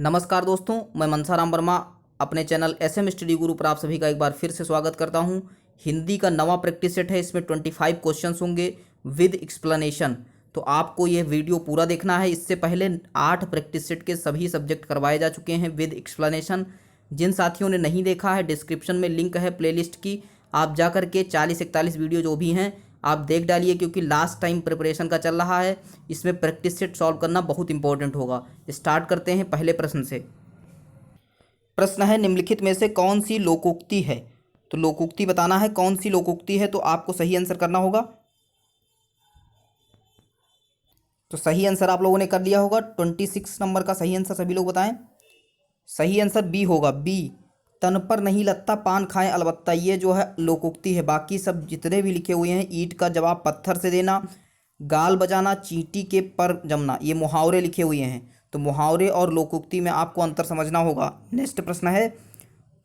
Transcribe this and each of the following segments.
नमस्कार दोस्तों, मैं मनसाराम वर्मा अपने चैनल एसएम स्टडी गुरु पर आप सभी का एक बार फिर से स्वागत करता हूं। हिंदी का नवा प्रैक्टिस सेट है, इसमें 25 क्वेश्चंस होंगे विद एक्सप्लेनेशन। तो आपको यह वीडियो पूरा देखना है। इससे पहले 8 प्रैक्टिस सेट के सभी सब्जेक्ट करवाए जा चुके हैं विद एक्सप्लेनेशन। जिन साथियों ने नहीं देखा है, डिस्क्रिप्शन में लिंक है प्लेलिस्ट की, आप जा करके 40-41 वीडियो जो भी हैं आप देख डालिए, क्योंकि लास्ट टाइम प्रिपरेशन का चल रहा है। इसमें प्रैक्टिस सेट सॉल्व करना बहुत इंपॉर्टेंट होगा। स्टार्ट करते हैं पहले प्रश्न से। प्रश्न है, निम्नलिखित में से कौन सी लोकोक्ति है? तो लोकोक्ति बताना है, कौन सी लोकोक्ति है, तो आपको सही आंसर करना होगा। तो सही आंसर आप लोगों ने कर लिया होगा। 26 नंबर का सही आंसर सभी लोग बताएं। सही आंसर बी होगा, बी। तन पर नहीं लगता पान खाएं अलबत्ता, ये जो है लोकोक्ति है। बाकी सब जितने भी लिखे हुए हैं, ईंट का जवाब पत्थर से देना, गाल बजाना, चींटी के पर जमना, ये मुहावरे लिखे हुए हैं। तो मुहावरे और लोकोक्ति में आपको अंतर समझना होगा। नेक्स्ट प्रश्न है,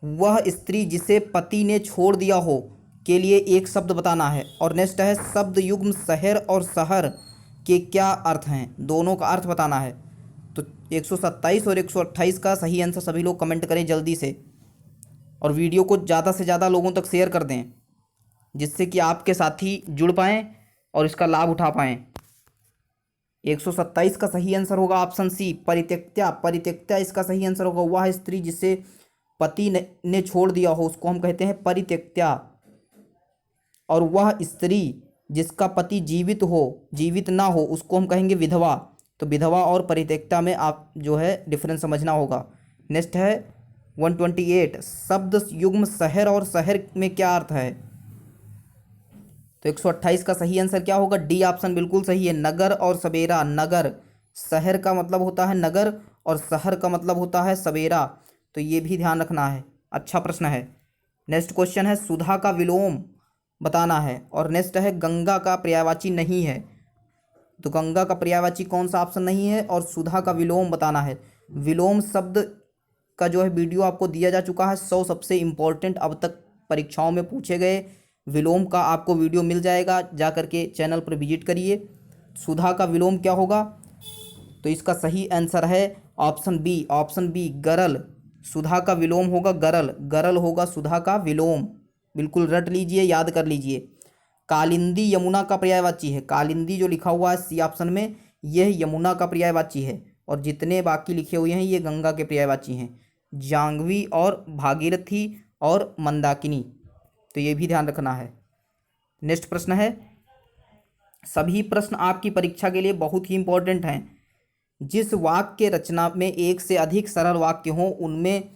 वह स्त्री जिसे पति ने छोड़ दिया हो के लिए एक शब्द बताना है। और नेक्स्ट है, शब्द युग्म शहर और शहर के क्या अर्थ हैं, दोनों का अर्थ बताना है। तो 127 और 128 का सही आंसर सभी लोग कमेंट करें जल्दी से, और वीडियो को ज़्यादा से ज़्यादा लोगों तक शेयर कर दें, जिससे कि आपके साथी जुड़ पाएँ और इसका लाभ उठा पाएँ। 127 का सही आंसर होगा ऑप्शन सी, परित्यक्त्या। परित्यक्त्या इसका सही आंसर होगा। वह स्त्री जिसे पति ने छोड़ दिया हो उसको हम कहते हैं परित्यक्त्या। और वह स्त्री जिसका पति जीवित ना हो उसको हम कहेंगे विधवा। तो विधवा और परित्यक्ता में आप जो है डिफरेंस समझना होगा। नेक्स्ट है 128, शब्द युग्म शहर और शहर में क्या अर्थ है? तो 128 का सही आंसर क्या होगा? डी ऑप्शन बिल्कुल सही है, नगर और सवेरा। नगर, शहर का मतलब होता है नगर और शहर का मतलब होता है सवेरा। तो ये भी ध्यान रखना है। अच्छा प्रश्न है। नेक्स्ट क्वेश्चन है, सुधा का विलोम बताना है। और नेक्स्ट है, गंगा का पर्यायवाची नहीं है। तो गंगा का पर्यायवाची कौन सा ऑप्शन नहीं है, और सुधा का विलोम बताना है। विलोम शब्द का जो है वीडियो आपको दिया जा चुका है। 100 सबसे इम्पोर्टेंट अब तक परीक्षाओं में पूछे गए विलोम का आपको वीडियो मिल जाएगा, जा करके चैनल पर विजिट करिए। सुधा का विलोम क्या होगा? तो इसका सही आंसर है ऑप्शन बी, ऑप्शन बी, गरल। सुधा का विलोम होगा गरल, गरल होगा सुधा का विलोम। बिल्कुल रट लीजिए, याद कर लीजिए। कालिंदी यमुना का पर्यायवाची है। कालिंदी जो लिखा हुआ है सी ऑप्शन में, यह यमुना का पर्यायवाची है, और जितने बाकी लिखे हुए हैं ये गंगा के पर्यायवाची हैं। जाह्नवी और भागीरथी और मंदाकिनी, तो ये भी ध्यान रखना है। नेक्स्ट प्रश्न है, सभी प्रश्न आपकी परीक्षा के लिए बहुत ही इंपॉर्टेंट हैं। जिस वाक्य रचना में एक से अधिक सरल वाक्य हों, उनमें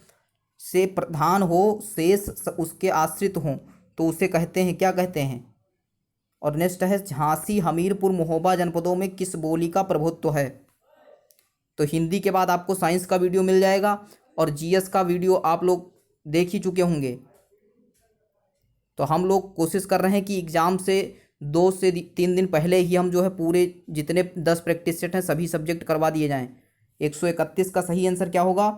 से प्रधान हो, शेष उसके आश्रित हों, तो उसे कहते हैं, क्या कहते हैं? और नेक्स्ट है, झांसी, हमीरपुर, महोबा जनपदों में किस बोली का प्रभुत्व है? तो हिंदी के बाद आपको साइंस का वीडियो मिल जाएगा, और जीएस का वीडियो आप लोग देख ही चुके होंगे। तो हम लोग कोशिश कर रहे हैं कि एग्ज़ाम से 2 से 3 दिन पहले ही हम जो है पूरे जितने 10 प्रैक्टिस सेट हैं सभी सब्जेक्ट करवा दिए जाएं। 131 का सही आंसर क्या होगा?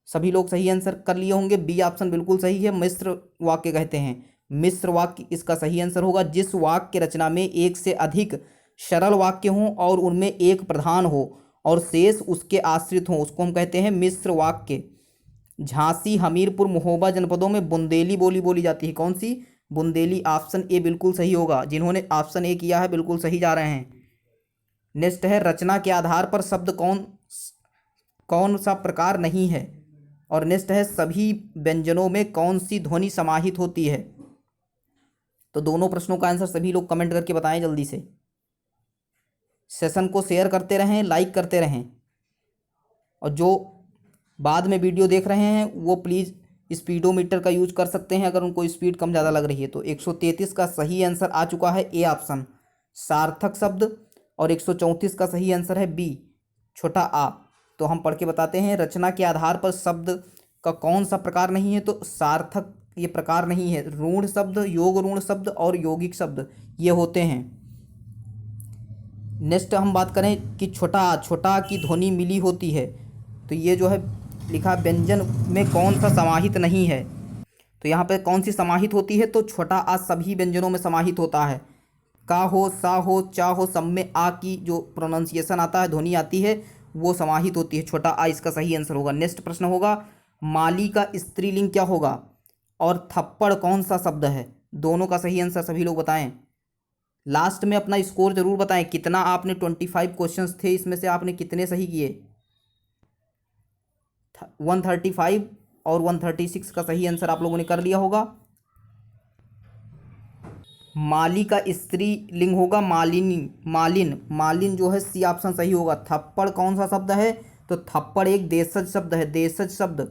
सभी लोग सही आंसर कर लिए होंगे। बी ऑप्शन बिल्कुल सही है, मिश्र वाक्य कहते हैं। मिश्र वाक्य इसका सही आंसर होगा। जिस वाक्य रचना में एक से अधिक सरल वाक्य हों और उनमें एक प्रधान हो और शेष उसके आश्रित हों, उसको हम कहते हैं मिश्र वाक्य। झांसी, हमीरपुर, महोबा जनपदों में बुंदेली बोली बोली जाती है। कौन सी? बुंदेली। ऑप्शन ए बिल्कुल सही होगा। जिन्होंने ऑप्शन ए किया है बिल्कुल सही जा रहे हैं। नेक्स्ट है, रचना के आधार पर शब्द कौन सा प्रकार नहीं है? और नेक्स्ट है, सभी व्यंजनों में कौन सी ध्वनि समाहित होती है? तो दोनों प्रश्नों का आंसर सभी लोग कमेंट करके बताएं जल्दी से। सेशन को शेयर करते रहें, लाइक करते रहें, और जो बाद में वीडियो देख रहे हैं वो प्लीज़ स्पीडोमीटर का यूज कर सकते हैं अगर उनको स्पीड कम ज़्यादा लग रही है। तो 133 का सही आंसर आ चुका है, ए ऑप्शन, सार्थक शब्द। और 134 का सही आंसर है बी, छोटा आ। तो हम पढ़ के बताते हैं, रचना के आधार पर शब्द का कौन सा प्रकार नहीं है? तो सार्थक ये प्रकार नहीं है। रूढ़ शब्द, योग रूढ़ शब्द और यौगिक शब्द ये होते हैं। नेक्स्ट हम बात करें कि छोटा की ध्वनि मिली होती है, तो ये जो है लिखा व्यंजन में कौन सा समाहित नहीं है? तो यहाँ पे कौन सी समाहित होती है? तो छोटा आ सभी व्यंजनों में समाहित होता है। का हो, सा हो, चा हो, सब में आ की जो प्रोनाउंसिएशन आता है, ध्वनि आती है, वो समाहित होती है, छोटा आ इसका सही आंसर होगा। नेक्स्ट प्रश्न होगा, माली का स्त्रीलिंग क्या होगा और थप्पड़ कौन सा शब्द है? दोनों का सही आंसर सभी लोग बताएं। लास्ट में अपना स्कोर जरूर बताएं, कितना आपने 25 क्वेश्चंस थे, इसमें से आपने कितने सही किए। 135 और 136 का सही आंसर आप लोगों ने कर लिया होगा। माली का स्त्रीलिंग होगा मालिनी, मालिन, मालिन जो है सी ऑप्शन सही होगा। थप्पड़ कौन सा शब्द है? तो थप्पड़ एक देशज शब्द है। देशज शब्द,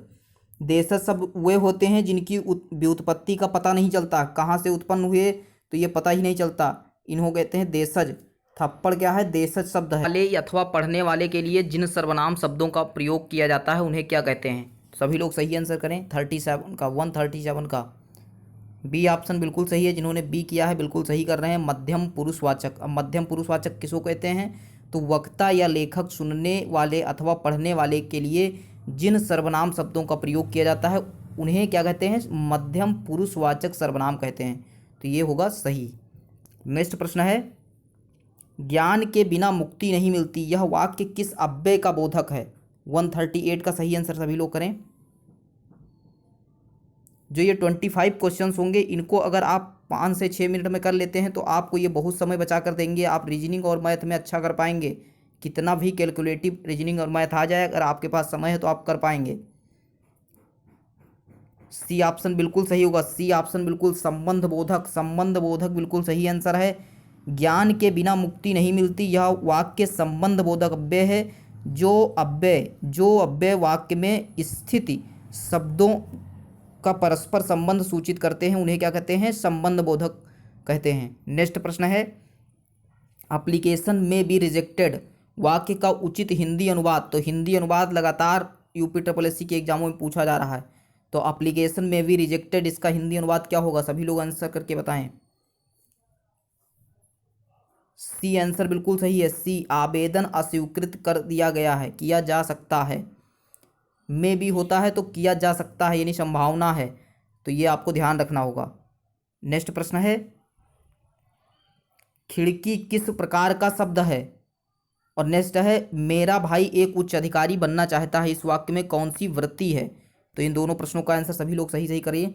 देशज शब्द वे होते हैं जिनकी व्युत्पत्ति का पता नहीं चलता, कहाँ से उत्पन्न हुए तो ये पता ही नहीं चलता, इन्हों कहते हैं देशज। थप्पड़ क्या है? देशज शब्द है। वाले अथवा पढ़ने वाले के लिए जिन सर्वनाम शब्दों का प्रयोग किया जाता है उन्हें क्या कहते हैं? सभी लोग सही आंसर करें। 37 का, 137 का बी ऑप्शन बिल्कुल सही है। जिन्होंने बी किया है बिल्कुल सही कर रहे हैं, मध्यम पुरुषवाचक। अब मध्यम पुरुषवाचक किसको कहते हैं? तो वक्ता या लेखक सुनने वाले अथवा पढ़ने वाले के लिए जिन सर्वनाम शब्दों का प्रयोग किया जाता है उन्हें क्या कहते हैं? मध्यम पुरुषवाचक सर्वनाम कहते हैं। तो ये होगा सही। नेक्स्ट प्रश्न है, ज्ञान के बिना मुक्ति नहीं मिलती, यह वाक्य किस अव्यय का बोधक है? 138 का सही आंसर सभी लोग करें। जो ये 25 क्वेश्चंस होंगे इनको अगर आप 5 से 6 मिनट में कर लेते हैं तो आपको ये बहुत समय बचा कर देंगे। आप रीजनिंग और मैथ में अच्छा कर पाएंगे। कितना भी कैलकुलेटिव रीजनिंग और मैथ आ जाए, अगर आपके पास समय है तो आप कर पाएंगे। सी ऑप्शन बिल्कुल सही होगा। सी ऑप्शन बिल्कुल, संबंध बोधक, संबंध बोधक बिल्कुल सही आंसर है। ज्ञान के बिना मुक्ति नहीं मिलती, यह वाक्य संबंध बोधक अव्यय है। जो अव्यय वाक्य में स्थिति शब्दों का परस्पर संबंध सूचित करते हैं उन्हें क्या कहते हैं? संबंध बोधक कहते हैं। नेक्स्ट प्रश्न है, एप्लीकेशन में बी रिजेक्टेड वाक्य का उचित हिंदी अनुवाद। तो हिंदी अनुवाद लगातार UPSSC के एग्जामों में पूछा जा रहा है। तो एप्लीकेशन में बी रिजेक्टेड इसका हिंदी अनुवाद क्या होगा? सभी लोग आंसर करके बताएं। सी आंसर बिल्कुल सही है। सी, आवेदन अस्वीकृत कर दिया गया है, किया जा सकता है। में भी होता है तो किया जा सकता है, यानी संभावना है, तो ये आपको ध्यान रखना होगा। नेक्स्ट प्रश्न है, खिड़की किस प्रकार का शब्द है? और नेक्स्ट है, मेरा भाई एक उच्च अधिकारी बनना चाहता है, इस वाक्य में कौन सी वृत्ति है? तो इन दोनों प्रश्नों का आंसर सभी लोग सही सही करिए।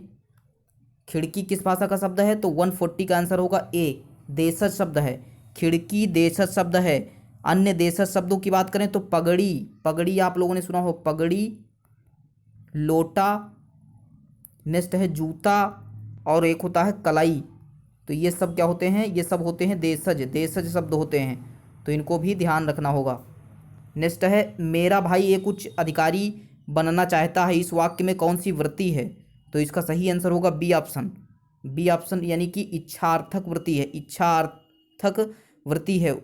खिड़की किस भाषा का शब्द है? तो 140 का आंसर होगा ए, देशज शब्द है। खिड़की देशज शब्द है। अन्य देशज शब्दों की बात करें तो पगड़ी, पगड़ी आप लोगों ने सुना हो, पगड़ी, लोटा, नेक्स्ट है जूता, और एक होता है कलाई। तो ये सब क्या होते हैं? ये सब होते हैं देशज, देशज शब्द होते हैं, तो इनको भी ध्यान रखना होगा। नेक्स्ट है, मेरा भाई एक उच्च अधिकारी बनना चाहता है, इस वाक्य में कौन सी वृत्ति है? तो इसका सही आंसर होगा बी ऑप्शन। बी ऑप्शन यानी कि इच्छार्थक वृत्ति है, इच्छार्थक वृत्ति है।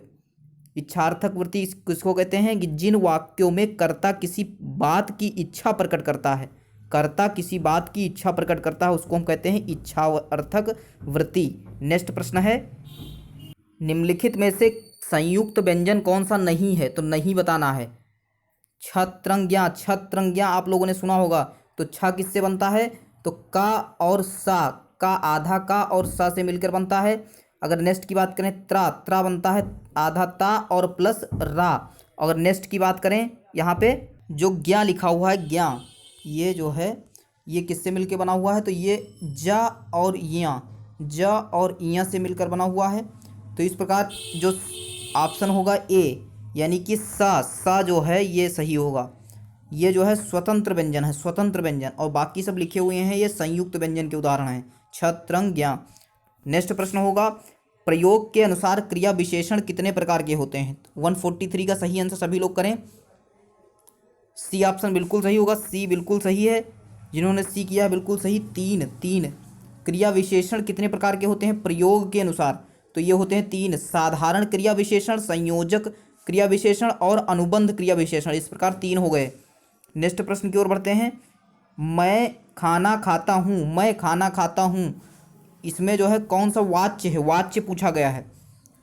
इच्छार्थक वृत्ति किसको कहते हैं? कि जिन वाक्यों में कर्ता किसी बात की इच्छा प्रकट करता है, कर्ता किसी बात की इच्छा प्रकट करता है उसको हम कहते हैं इच्छार्थक वृत्ति। नेक्स्ट प्रश्न है, निम्नलिखित में से संयुक्त व्यंजन कौन सा नहीं है? तो नहीं बताना है। छत्रंज्ञा, छत्रंज्ञा आप लोगों ने सुना होगा। तो छ किससे बनता है? तो का और सा, का आधा का और सा से मिलकर बनता है। अगर नेक्स्ट की बात करें, त्रा, त्रा बनता है आधा ता और प्लस रा। अगर नेक्स्ट की बात करें, यहाँ पे जो ज्ञा लिखा हुआ है, ज्ञा, ये जो है ये किससे मिलकर बना हुआ है? तो ये जा और या, जा और इया से मिलकर बना हुआ है। तो इस प्रकार जो ऑप्शन होगा ए, यानी कि सा जो है ये सही होगा। ये जो है स्वतंत्र व्यंजन है, स्वतंत्र व्यंजन, और बाकी सब लिखे हुए हैं ये संयुक्त व्यंजन के उदाहरण हैं। छत्रंज्ञा। नेक्स्ट प्रश्न होगा, प्रयोग के अनुसार क्रिया विशेषण कितने प्रकार के होते हैं? 143 का सही आंसर सभी लोग करें। सी ऑप्शन बिल्कुल सही होगा। सी बिल्कुल सही है। जिन्होंने सी किया बिल्कुल सही। तीन क्रिया विशेषण कितने प्रकार के होते हैं प्रयोग के अनुसार? तो ये होते हैं 3, साधारण क्रिया विशेषण, संयोजक क्रिया विशेषण और अनुबंध क्रिया विशेषण। इस प्रकार 3 हो गए। नेक्स्ट प्रश्न की ओर बढ़ते हैं, मैं खाना खाता हूँ, मैं खाना खाता हूँ, इसमें जो है कौन सा वाच्य है? वाच्य पूछा गया है।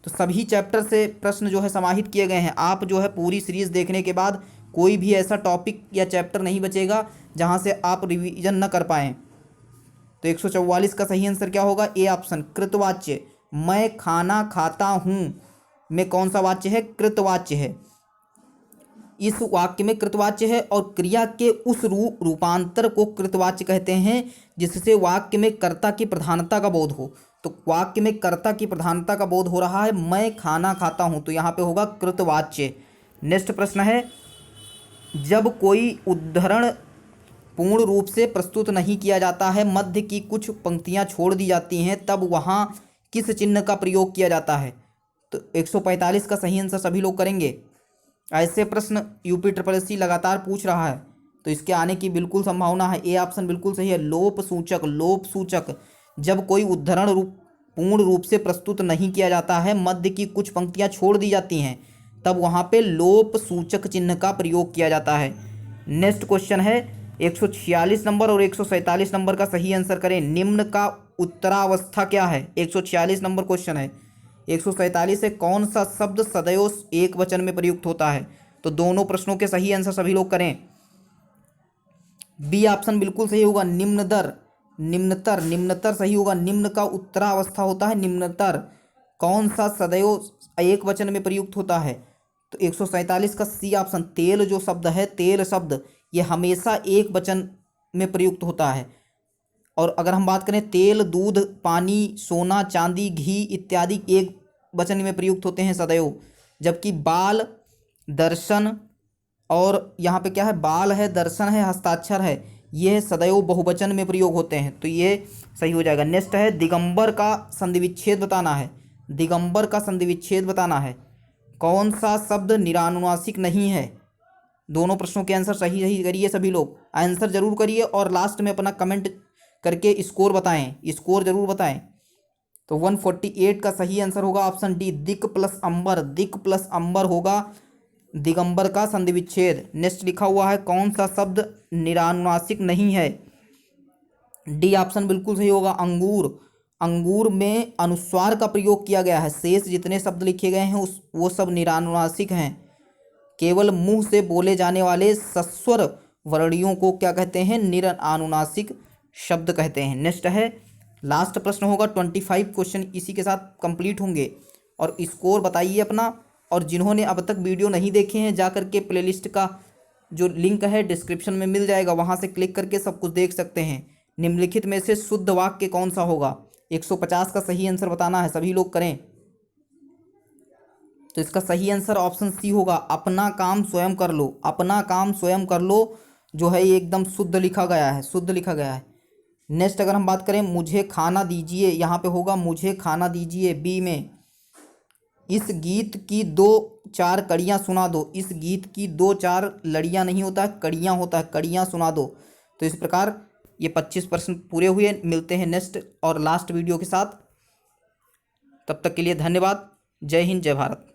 तो सभी चैप्टर से प्रश्न जो है समाहित किए गए हैं। आप जो है पूरी सीरीज़ देखने के बाद कोई भी ऐसा टॉपिक या चैप्टर नहीं बचेगा जहाँ से आप रिवीजन न कर पाएँ। तो 144 का सही आंसर क्या होगा? ए ऑप्शन, कृतवाच्य। मैं खाना खाता हूँ में कौन सा वाच्य है? कृतवाच्य है। इस वाक्य में कृतवाच्य है और क्रिया के उस रूपांतर को कृतवाच्य कहते हैं जिससे वाक्य में कर्ता की प्रधानता का बोध हो। तो वाक्य में कर्ता की प्रधानता का बोध हो रहा है, मैं खाना खाता हूं, तो यहाँ पे होगा कृतवाच्य। नेक्स्ट प्रश्न है, जब कोई उद्धरण पूर्ण रूप से प्रस्तुत नहीं किया जाता है, मध्य की कुछ पंक्तियां छोड़ दी जाती हैं, तब वहां किस चिन्ह का प्रयोग किया जाता है? तो 145 का सही आंसर सभी लोग करेंगे। ऐसे प्रश्न यूपी SSS लगातार पूछ रहा है, तो इसके आने की बिल्कुल संभावना है। ए ऑप्शन बिल्कुल सही है, लोप सूचक। लोप सूचक, जब कोई उद्धरण पूर्ण रूप से प्रस्तुत नहीं किया जाता है, मध्य की कुछ पंक्तियां छोड़ दी जाती हैं, तब वहां पे लोप सूचक चिन्ह का प्रयोग किया जाता है। नेक्स्ट क्वेश्चन है 146 नंबर और 147 नंबर का सही आंसर करें। निम्न का उत्तरावस्था क्या है? 146 नंबर क्वेश्चन है। 147 है, कौन सा शब्द सदैव एक वचन में प्रयुक्त होता है? तो दोनों प्रश्नों के सही आंसर सभी लोग करें। बी ऑप्शन बिल्कुल सही होगा, निम्नतर। निम्नतर, निम्नतर सही होगा। निम्न का उत्तरावस्था होता है निम्नतर। कौन सा सदैव एक वचन में प्रयुक्त होता है? तो 147 का सी ऑप्शन, तेल जो शब्द है, तेल शब्द, ये हमेशा एक वचन में प्रयुक्त होता है। और अगर हम बात करें तेल, दूध, पानी, सोना, चांदी, घी इत्यादि एक वचन में प्रयुक्त होते हैं सदैव। जबकि बाल, दर्शन और यहाँ पे क्या है, बाल है, दर्शन है, हस्ताक्षर है, ये सदैव बहुवचन में प्रयोग होते हैं, तो ये सही हो जाएगा। नेक्स्ट है, दिगंबर का संधि विच्छेद बताना है। दिगंबर का संधि विच्छेद बताना है। कौन सा शब्द निरानुनासिक नहीं है? दोनों प्रश्नों के आंसर सही सही करिए सभी लोग, आंसर जरूर करिए और लास्ट में अपना कमेंट करके स्कोर बताएं, स्कोर जरूर बताएं। तो 148 का सही आंसर होगा ऑप्शन डी, दिक प्लस अंबर। दिक प्लस अंबर होगा दिगंबर का संधि विच्छेद। नेक्स्ट लिखा हुआ है, कौन सा शब्द निरानुनासिक नहीं है? डी ऑप्शन बिल्कुल सही होगा, अंगूर। अंगूर में अनुस्वार का प्रयोग किया गया है, शेष जितने शब्द लिखे गए हैं वो सब निरानुनासिक हैं। केवल मुंह से बोले जाने वाले सस्वर वर्णियों को क्या कहते हैं? निरानुनासिक शब्द कहते हैं। नेक्स्ट है, लास्ट प्रश्न होगा 25 क्वेश्चन इसी के साथ कंप्लीट होंगे और स्कोर बताइए अपना। और जिन्होंने अब तक वीडियो नहीं देखे हैं, जा करके प्लेलिस्ट का जो लिंक है डिस्क्रिप्शन में मिल जाएगा, वहां से क्लिक करके सब कुछ देख सकते हैं। निम्नलिखित में से शुद्ध वाक्य कौन सा होगा? 150 का सही आंसर बताना है, सभी लोग करें। तो इसका सही आंसर ऑप्शन सी होगा, अपना काम स्वयं कर लो। अपना काम स्वयं कर लो जो है ये एकदम शुद्ध लिखा गया है, शुद्ध लिखा गया है। नेक्स्ट अगर हम बात करें, मुझे खाना दीजिए, यहाँ पे होगा मुझे खाना दीजिए। बी में, इस गीत की 2-4 कड़ियाँ सुना दो। इस गीत की 2-4 लड़ियाँ नहीं होता है, कड़ियाँ होता है, कड़ियाँ सुना दो। तो इस प्रकार ये 25% पूरे हुए। मिलते हैं नेक्स्ट और लास्ट वीडियो के साथ, तब तक के लिए धन्यवाद। जय हिंद, जय भारत।